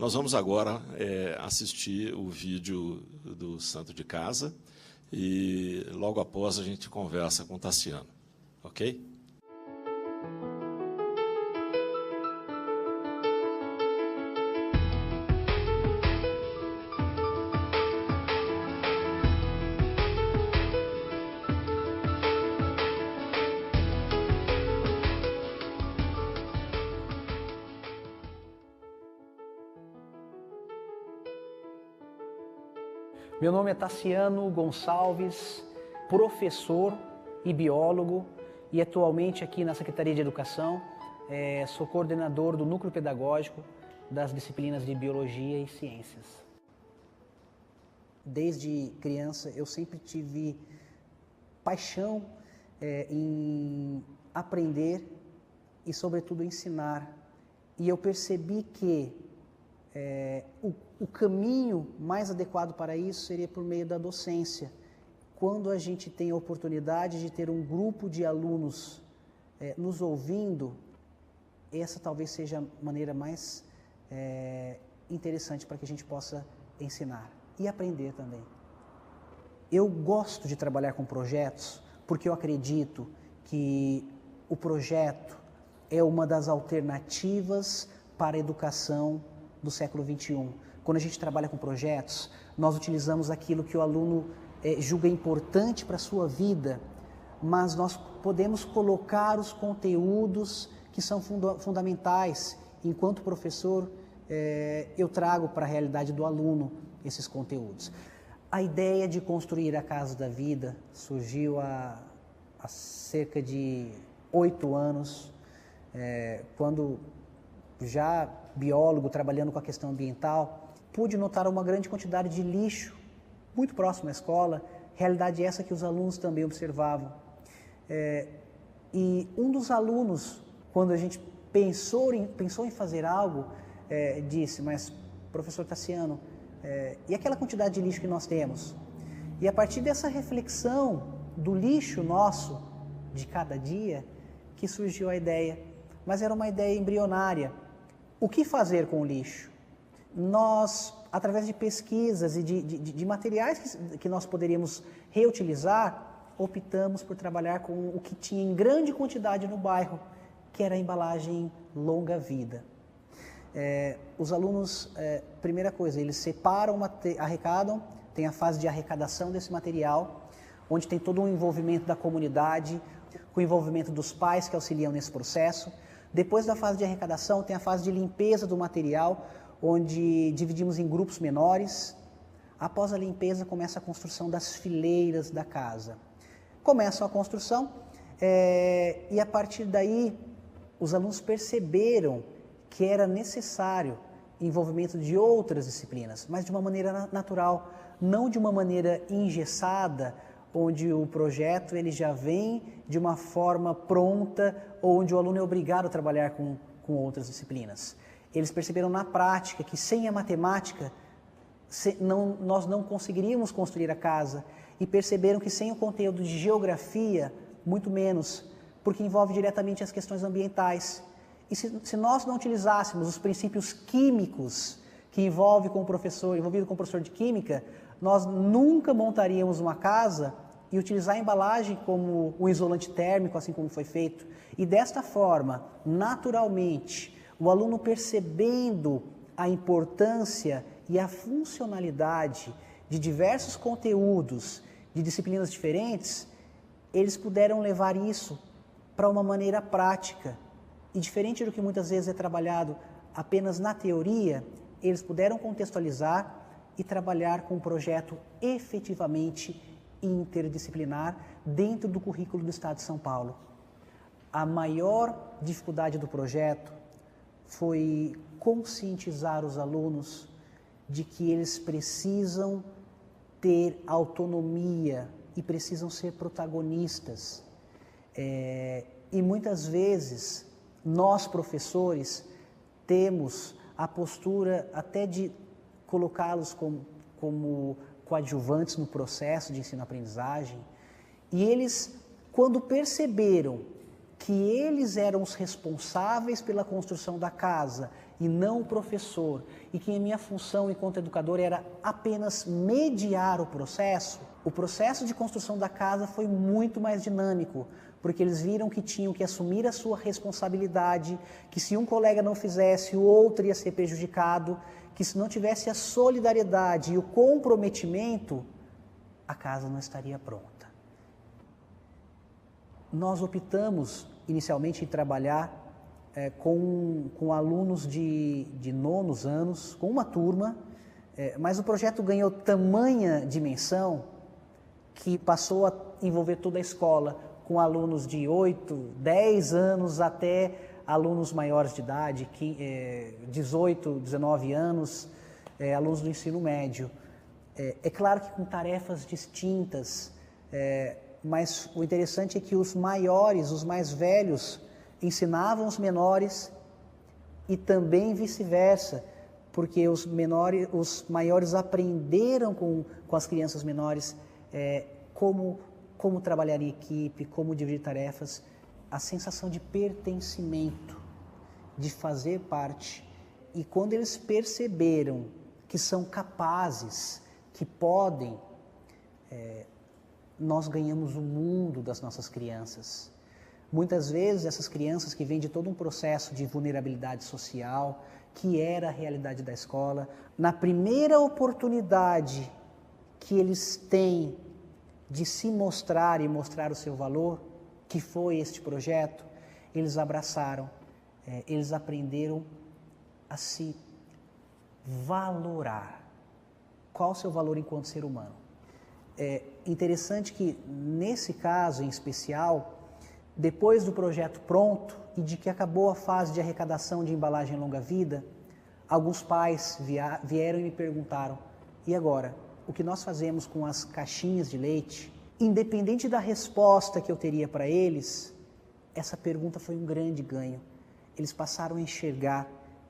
Nós vamos agora assistir o vídeo do Santo de Casa e logo após a gente conversa com o Tassiano, ok? Meu nome é Tassiano Gonçalves, professor e biólogo, e atualmente aqui na Secretaria de Educação sou coordenador do Núcleo Pedagógico das disciplinas de Biologia e Ciências. Desde criança eu sempre tive paixão em aprender e, sobretudo, ensinar. E eu percebi que o caminho mais adequado para isso seria por meio da docência. Quando a gente tem a oportunidade de ter um grupo de alunos nos ouvindo, essa talvez seja a maneira mais interessante para que a gente possa ensinar e aprender também. Eu gosto de trabalhar com projetos porque eu acredito que o projeto é uma das alternativas para a educação do século XXI. Quando a gente trabalha com projetos, nós utilizamos aquilo que o aluno julga importante para a sua vida, mas nós podemos colocar os conteúdos que são fundamentais. Enquanto professor, eu trago para a realidade do aluno esses conteúdos. A ideia de construir a Casa da Vida surgiu há cerca de 8 anos, quando já biólogo, trabalhando com a questão ambiental, pude notar uma grande quantidade de lixo muito próximo à escola, realidade essa que os alunos também observavam. E um dos alunos, quando a gente pensou em fazer algo, disse: mas professor Tassiano, e aquela quantidade de lixo que nós temos? E a partir dessa reflexão do lixo nosso, de cada dia, que surgiu a ideia, mas era uma ideia embrionária. O que fazer com o lixo? Nós, através de pesquisas e de materiais que nós poderíamos reutilizar, optamos por trabalhar com o que tinha em grande quantidade no bairro, que era a embalagem longa vida. Os alunos, primeira coisa, eles separam, arrecadam, tem a fase de arrecadação desse material, onde tem todo um envolvimento da comunidade, com o envolvimento dos pais que auxiliam nesse processo. Depois da fase de arrecadação, tem a fase de limpeza do material, onde dividimos em grupos menores. Após a limpeza, começa a construção das fileiras da casa. Começa a construção e, a partir daí, os alunos perceberam que era necessário envolvimento de outras disciplinas, mas de uma maneira natural, não de uma maneira engessada, onde o projeto ele já vem de uma forma pronta, onde o aluno é obrigado a trabalhar com outras disciplinas. Eles perceberam na prática que sem a matemática nós não conseguiríamos construir a casa, e perceberam que sem o conteúdo de geografia, muito menos, porque envolve diretamente as questões ambientais. E se nós não utilizássemos os princípios químicos que envolvido com o professor de química, nós nunca montaríamos uma casa e utilizar a embalagem como um isolante térmico, assim como foi feito. E desta forma, naturalmente, o aluno percebendo a importância e a funcionalidade de diversos conteúdos de disciplinas diferentes, eles puderam levar isso para uma maneira prática. E diferente do que muitas vezes é trabalhado apenas na teoria, eles puderam contextualizar e trabalhar com um projeto efetivamente interdisciplinar dentro do currículo do Estado de São Paulo. A maior dificuldade do projeto foi conscientizar os alunos de que eles precisam ter autonomia e precisam ser protagonistas. E muitas vezes nós, professores, temos a postura até de colocá-los como coadjuvantes no processo de ensino-aprendizagem, e eles, quando perceberam que eles eram os responsáveis pela construção da casa e não o professor, e que a minha função enquanto educador era apenas mediar o processo de construção da casa foi muito mais dinâmico, porque eles viram que tinham que assumir a sua responsabilidade, que se um colega não fizesse, o outro ia ser prejudicado, que se não tivesse a solidariedade e o comprometimento, a casa não estaria pronta. Nós optamos inicialmente em trabalhar com alunos de nonos anos, com uma turma, mas o projeto ganhou tamanha dimensão que passou a envolver toda a escola, com alunos de 8, 10 anos até alunos maiores de idade, 18, 19 anos, alunos do ensino médio. É claro que com tarefas distintas, mas o interessante é que os maiores, os mais velhos, ensinavam os menores e também vice-versa, porque os maiores aprenderam com as crianças menores como trabalhar em equipe, como dividir tarefas, a sensação de pertencimento, de fazer parte. E quando eles perceberam que são capazes, que podem, nós ganhamos o mundo das nossas crianças. Muitas vezes essas crianças que vêm de todo um processo de vulnerabilidade social, que era a realidade da escola, na primeira oportunidade que eles têm de se mostrar e mostrar o seu valor, que foi este projeto, eles abraçaram, eles aprenderam a se valorar. Qual o seu valor enquanto ser humano? É interessante que, nesse caso em especial, depois do projeto pronto e de que acabou a fase de arrecadação de embalagem longa-vida, alguns pais vieram e me perguntaram, e agora? O que nós fazemos com as caixinhas de leite? Independente da resposta que eu teria para eles, essa pergunta foi um grande ganho. Eles passaram a enxergar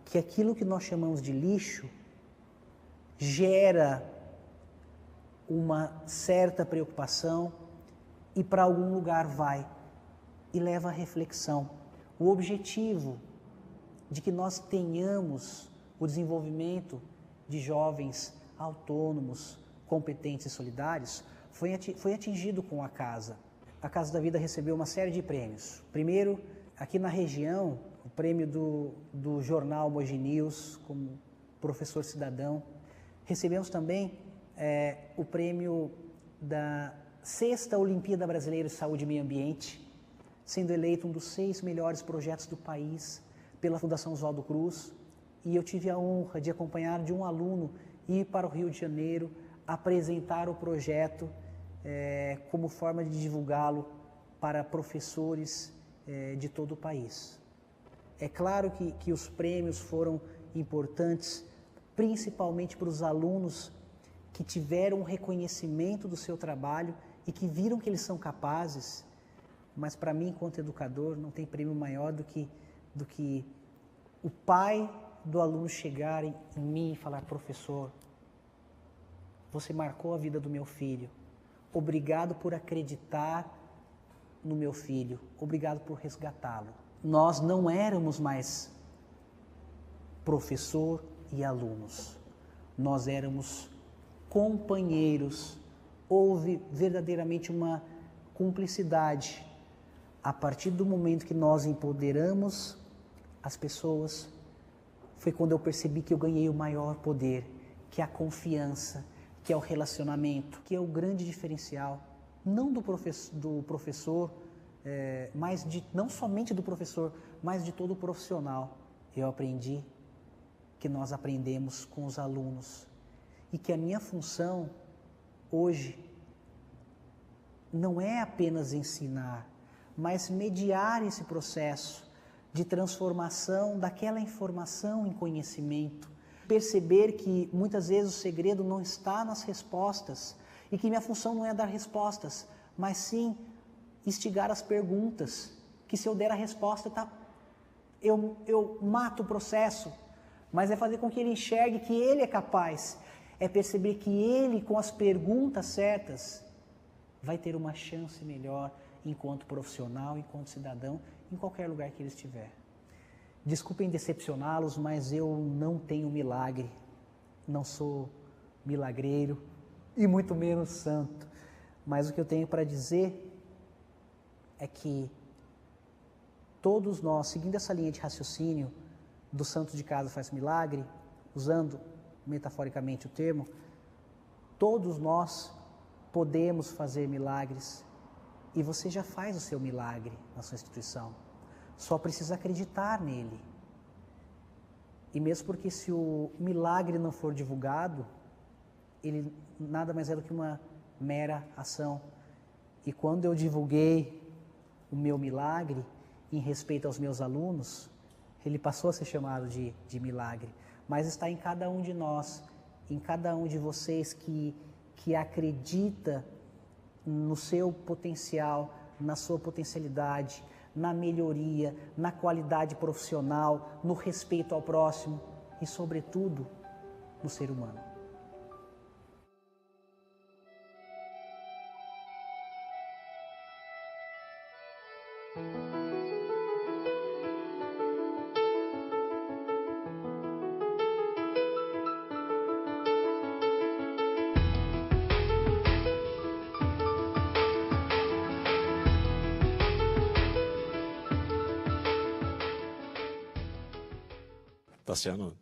que aquilo que nós chamamos de lixo gera uma certa preocupação e para algum lugar vai e leva à reflexão. O objetivo de que nós tenhamos o desenvolvimento de jovens autônomos, competentes e solidários foi atingido com a Casa. A Casa da Vida recebeu uma série de prêmios. Primeiro, aqui na região, o prêmio do jornal Mogi News, como professor cidadão. Recebemos também o prêmio da 6ª Olimpíada Brasileira de Saúde e Meio Ambiente, sendo eleito um dos 6 melhores projetos do país pela Fundação Oswaldo Cruz. E eu tive a honra de acompanhar de um aluno ir para o Rio de Janeiro, apresentar o projeto como forma de divulgá-lo para professores de todo o país. É claro que os prêmios foram importantes, principalmente para os alunos que tiveram um reconhecimento do seu trabalho e que viram que eles são capazes, mas para mim, enquanto educador, não tem prêmio maior do que o pai do aluno chegar em mim e falar: professor, você marcou a vida do meu filho, obrigado por acreditar no meu filho, obrigado por resgatá-lo. Nós não éramos mais professor e alunos, nós éramos companheiros. Houve verdadeiramente uma cumplicidade. A partir do momento que nós empoderamos as pessoas, foi quando eu percebi que eu ganhei o maior poder, que é a confiança, que é o relacionamento, que é o grande diferencial, não do professor, não somente do professor, mas de todo o profissional. Eu aprendi que nós aprendemos com os alunos e que a minha função hoje não é apenas ensinar, mas mediar esse processo de transformação daquela informação em conhecimento. Perceber que muitas vezes o segredo não está nas respostas e que minha função não é dar respostas, mas sim instigar as perguntas, que se eu der a resposta, eu mato o processo, mas é fazer com que ele enxergue que ele é capaz, é perceber que ele, com as perguntas certas, vai ter uma chance melhor enquanto profissional, enquanto cidadão, em qualquer lugar que ele estiver. Desculpem decepcioná-los, mas eu não tenho milagre. Não sou milagreiro e muito menos santo. Mas o que eu tenho para dizer é que todos nós, seguindo essa linha de raciocínio do santo de casa faz milagre, usando metaforicamente o termo, todos nós podemos fazer milagres e você já faz o seu milagre na sua instituição. Só precisa acreditar nele. E mesmo porque se o milagre não for divulgado, ele nada mais é do que uma mera ação. E quando eu divulguei o meu milagre, em respeito aos meus alunos, ele passou a ser chamado de milagre. Mas está em cada um de nós, em cada um de vocês que acredita no seu potencial, na sua potencialidade, na melhoria, na qualidade profissional, no respeito ao próximo e, sobretudo, no ser humano. Tassiano,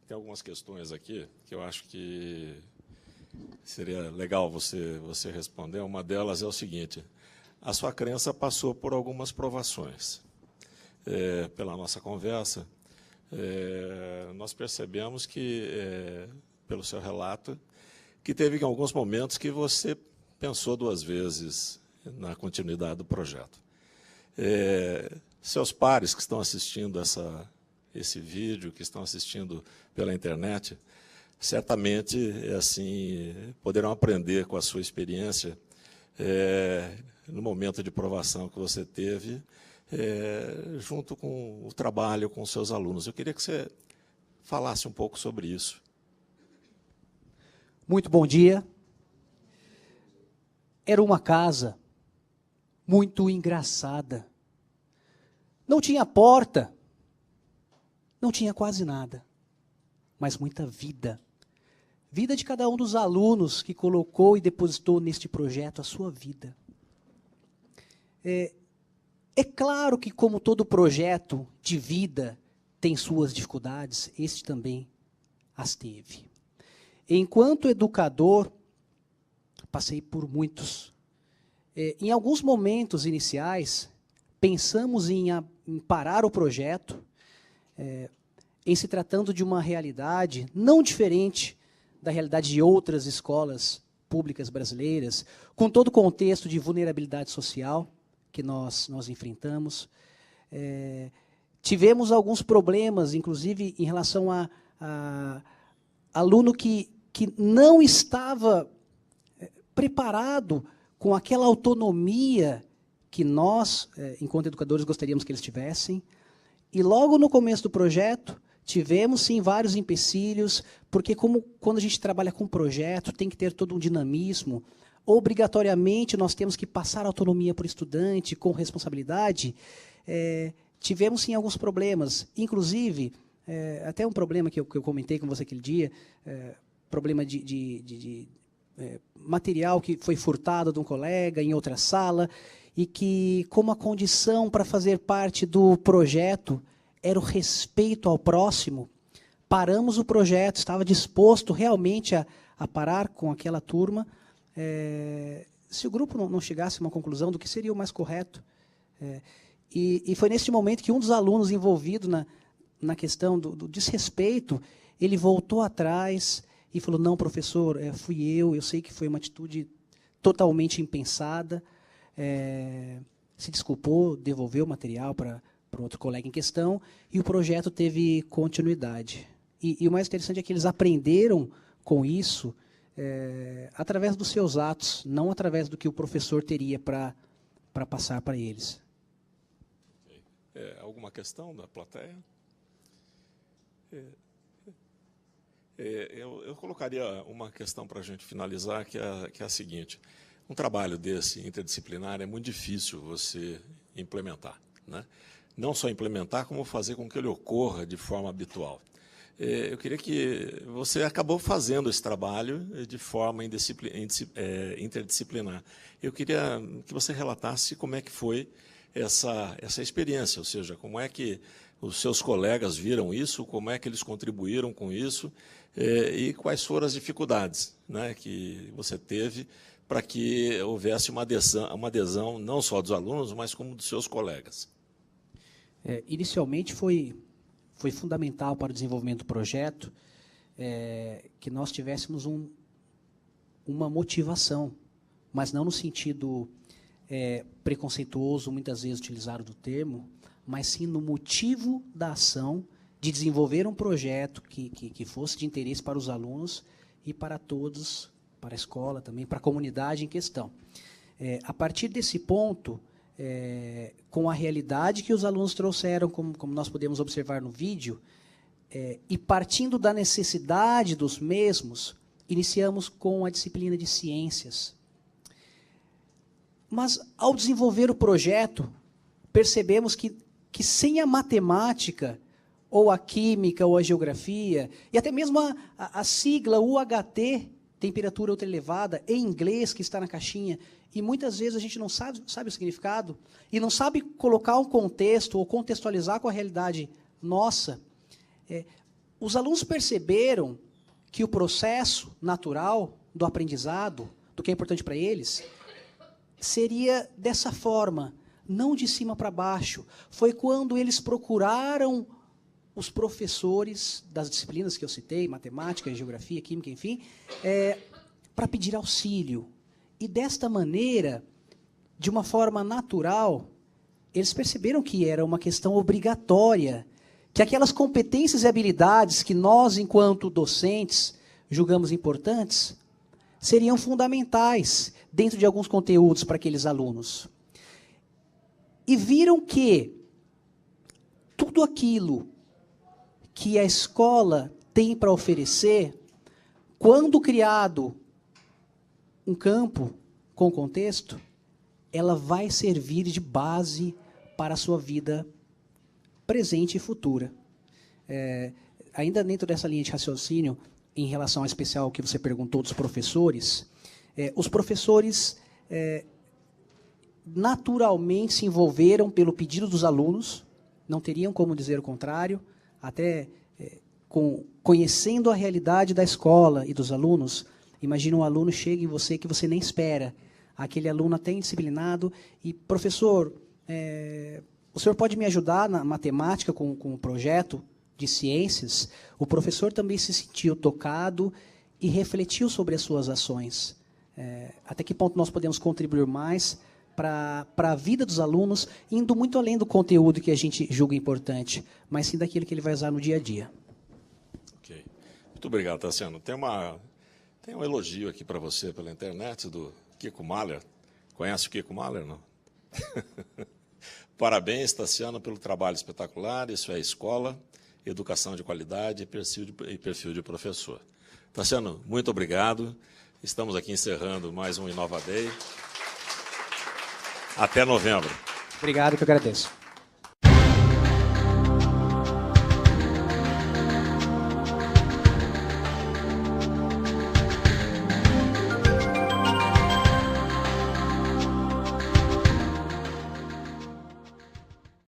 tem algumas questões aqui que eu acho que seria legal você responder. Uma delas é o seguinte: a sua crença passou por algumas provações. Pela nossa conversa, nós percebemos que, pelo seu relato, que teve alguns momentos que você pensou duas vezes na continuidade do projeto. Seus pares que estão assistindo esse vídeo, que estão assistindo pela internet, certamente poderão aprender com a sua experiência no momento de provação que você teve, junto com o trabalho com os seus alunos. Eu queria que você falasse um pouco sobre isso. Muito bom dia. Era uma casa muito engraçada. Não tinha porta, não tinha quase nada, mas muita vida. Vida de cada um dos alunos que colocou e depositou neste projeto a sua vida. É claro que, como todo projeto de vida tem suas dificuldades, este também as teve. Enquanto educador, passei por muitos. Em alguns momentos iniciais, pensamos em parar o projeto, em se tratando de uma realidade não diferente da realidade de outras escolas públicas brasileiras, com todo o contexto de vulnerabilidade social que nós enfrentamos. Tivemos alguns problemas, inclusive em relação a aluno que não estava preparado com aquela autonomia que nós, enquanto educadores, gostaríamos que eles tivessem. E logo no começo do projeto, tivemos sim vários empecilhos, porque quando a gente trabalha com projeto, tem que ter todo um dinamismo. Obrigatoriamente, nós temos que passar autonomia para o estudante, com responsabilidade. Tivemos sim alguns problemas, inclusive, até um problema que eu comentei com você aquele dia, problema de material que foi furtado de um colega em outra sala, e que, como a condição para fazer parte do projeto era o respeito ao próximo, paramos o projeto, estava disposto realmente a parar com aquela turma, se o grupo não chegasse a uma conclusão do que seria o mais correto. E foi nesse momento que um dos alunos envolvido na questão do desrespeito, ele voltou atrás e falou: não, professor, fui eu sei que foi uma atitude totalmente impensada, se desculpou, devolveu o material para outro colega em questão, e o projeto teve continuidade. E o mais interessante é que eles aprenderam com isso através dos seus atos, não através do que o professor teria para passar para eles. Alguma questão da plateia? Eu colocaria uma questão para a gente finalizar, que é a seguinte: um trabalho desse interdisciplinar é muito difícil você implementar, né? não só implementar, como fazer com que ele ocorra de forma habitual. Eu queria que você acabou fazendo esse trabalho de forma interdisciplinar. Eu queria que você relatasse como é que foi essa experiência, ou seja, como é que os seus colegas viram isso, como é que eles contribuíram com isso e quais foram as dificuldades, né, que você teve para que houvesse uma adesão não só dos alunos, mas como dos seus colegas. Inicialmente foi fundamental para o desenvolvimento do projeto que nós tivéssemos uma motivação, mas não no sentido preconceituoso, muitas vezes utilizado do termo, mas sim no motivo da ação de desenvolver um projeto que fosse de interesse para os alunos e para todos, para a escola também, para a comunidade em questão. A partir desse ponto, com a realidade que os alunos trouxeram, como nós podemos observar no vídeo, e partindo da necessidade dos mesmos, iniciamos com a disciplina de ciências. Mas, ao desenvolver o projeto, percebemos que sem a matemática, ou a química, ou a geografia, e até mesmo a sigla UHT, temperatura ultraelevada, em inglês, que está na caixinha, e muitas vezes a gente não sabe o significado, e não sabe colocar um contexto, ou contextualizar com a realidade nossa, os alunos perceberam que o processo natural do aprendizado, do que é importante para eles, seria dessa forma, não de cima para baixo. Foi quando eles procuraram os professores das disciplinas que eu citei, matemática, geografia, química, enfim, para pedir auxílio. E desta maneira, de uma forma natural, eles perceberam que era uma questão obrigatória, que aquelas competências e habilidades que nós, enquanto docentes, julgamos importantes, seriam fundamentais dentro de alguns conteúdos para aqueles alunos. E viram que tudo aquilo que a escola tem para oferecer, quando criado um campo com contexto, ela vai servir de base para a sua vida presente e futura. Ainda dentro dessa linha de raciocínio, em relação ao especial que você perguntou dos professores, os professores naturalmente se envolveram pelo pedido dos alunos, não teriam como dizer o contrário, até conhecendo a realidade da escola e dos alunos. Imagina um aluno chega em você que você nem espera, aquele aluno até indisciplinado, e professor, o senhor pode me ajudar na matemática com o projeto de ciências? O professor também se sentiu tocado e refletiu sobre as suas ações. Até que ponto nós podemos contribuir mais para a vida dos alunos, indo muito além do conteúdo que a gente julga importante, mas sim daquilo que ele vai usar no dia a dia. Ok. Muito obrigado, Tassiano. Tem um elogio aqui para você pela internet do Kiko Mahler. Conhece o Kiko Mahler, não? Parabéns, Tassiano, pelo trabalho espetacular. Isso é escola, educação de qualidade e perfil de professor. Tassiano, muito obrigado. Estamos aqui encerrando mais um Inova Day. Até novembro. Obrigado, que eu agradeço.